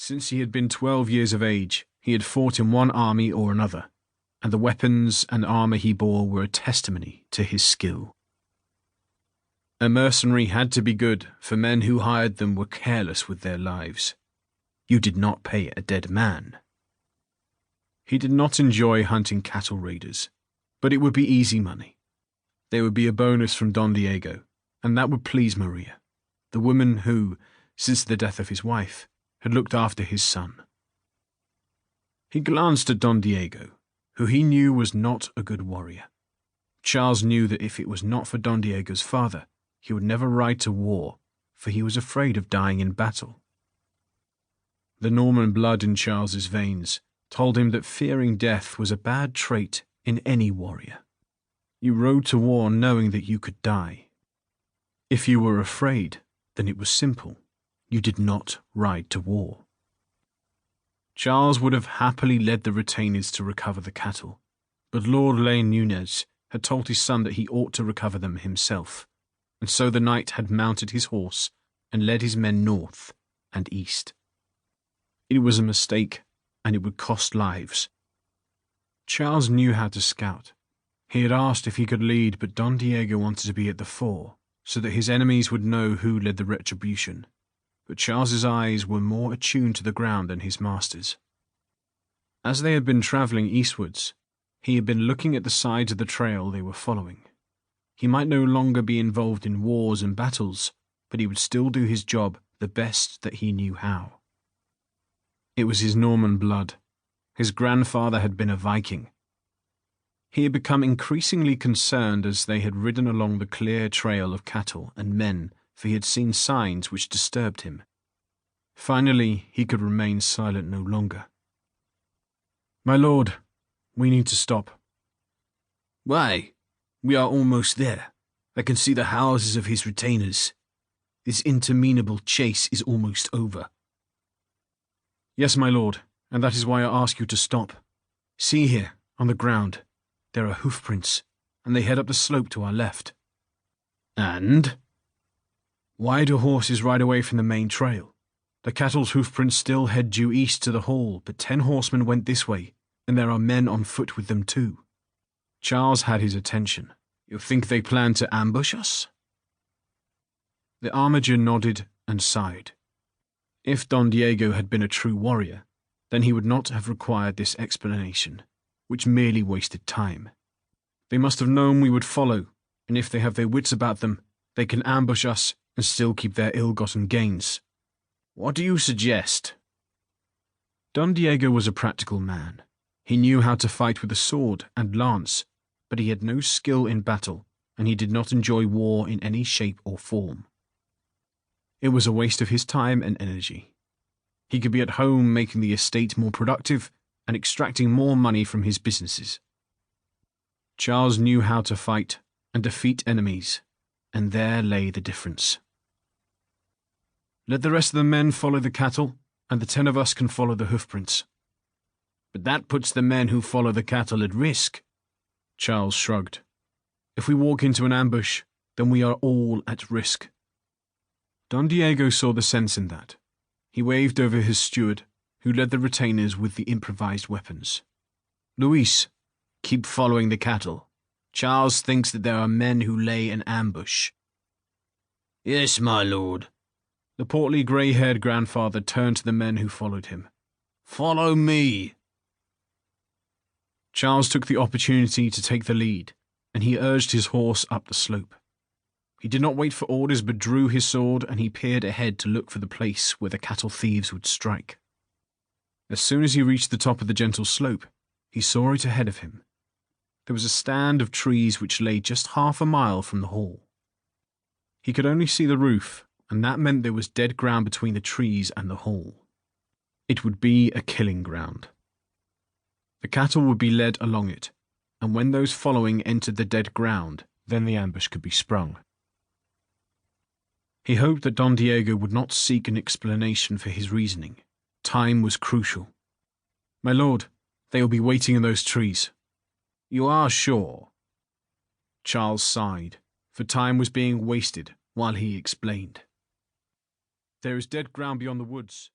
Since he had been 12 years of age, he had fought in one army or another, and the weapons and armour he bore were a testimony to his skill. A mercenary had to be good, for men who hired them were careless with their lives. You did not pay a dead man. He did not enjoy hunting cattle raiders, but it would be easy money. There would be a bonus from Don Diego, and that would please Maria, the woman who, since the death of his wife, had looked after his son. He glanced at Don Diego, who he knew was not a good warrior. Charles knew that if it was not for Don Diego's father, he would never ride to war, for he was afraid of dying in battle. The Norman blood in Charles's veins told him that fearing death was a bad trait in any warrior. You rode to war knowing that you could die. If you were afraid, then it was simple. You did not ride to war. Charles would have happily led the retainers to recover the cattle, but Lord Lane Nunez had told his son that he ought to recover them himself, and so the knight had mounted his horse and led his men north and east. It was a mistake, and it would cost lives. Charles knew how to scout. He had asked if he could lead, but Don Diego wanted to be at the fore, so that his enemies would know who led the retribution. But Charles's eyes were more attuned to the ground than his master's. As they had been travelling eastwards, he had been looking at the sides of the trail they were following. He might no longer be involved in wars and battles, but he would still do his job the best that he knew how. It was his Norman blood. His grandfather had been a Viking. He had become increasingly concerned as they had ridden along the clear trail of cattle and men, for he had seen signs which disturbed him. Finally, he could remain silent no longer. "My lord, we need to stop." "Why? We are almost there. I can see the houses of his retainers. This interminable chase is almost over." "Yes, my lord, and that is why I ask you to stop. See here, on the ground. There are hoof prints, and they head up the slope to our left." "And?" "Why do horses ride away from the main trail? The cattle's hoof prints still head due east to the hall, but 10 horsemen went this way, and there are men on foot with them too." Charles had his attention. "You think they plan to ambush us?" The armiger nodded and sighed. If Don Diego had been a true warrior, then he would not have required this explanation, which merely wasted time. They must have known we would follow, and if they have their wits about them, they can ambush us and still keep their ill-gotten gains. "What do you suggest?" Don Diego was a practical man. He knew how to fight with a sword and lance, but he had no skill in battle, and he did not enjoy war in any shape or form. It was a waste of his time and energy. He could be at home making the estate more productive and extracting more money from his businesses. Charles knew how to fight and defeat enemies, and there lay the difference. "Let the rest of the men follow the cattle, and the 10 of us can follow the hoofprints." "But that puts the men who follow the cattle at risk." Charles shrugged. "If we walk into an ambush, then we are all at risk." Don Diego saw the sense in that. He waved over his steward, who led the retainers with the improvised weapons. "Luis, keep following the cattle. Charles thinks that there are men who lay an ambush." "Yes, my lord." The portly grey-haired grandfather turned to the men who followed him. "Follow me." Charles took the opportunity to take the lead, and he urged his horse up the slope. He did not wait for orders, but drew his sword, and he peered ahead to look for the place where the cattle thieves would strike. As soon as he reached the top of the gentle slope, he saw it ahead of him. There was a stand of trees which lay just half a mile from the hall. He could only see the roof, and that meant there was dead ground between the trees and the hall. It would be a killing ground. The cattle would be led along it, and when those following entered the dead ground, then the ambush could be sprung. He hoped that Don Diego would not seek an explanation for his reasoning. Time was crucial. "My lord, they will be waiting in those trees." "You are sure?" Charles sighed, for time was being wasted while he explained. "There is dead ground beyond the woods.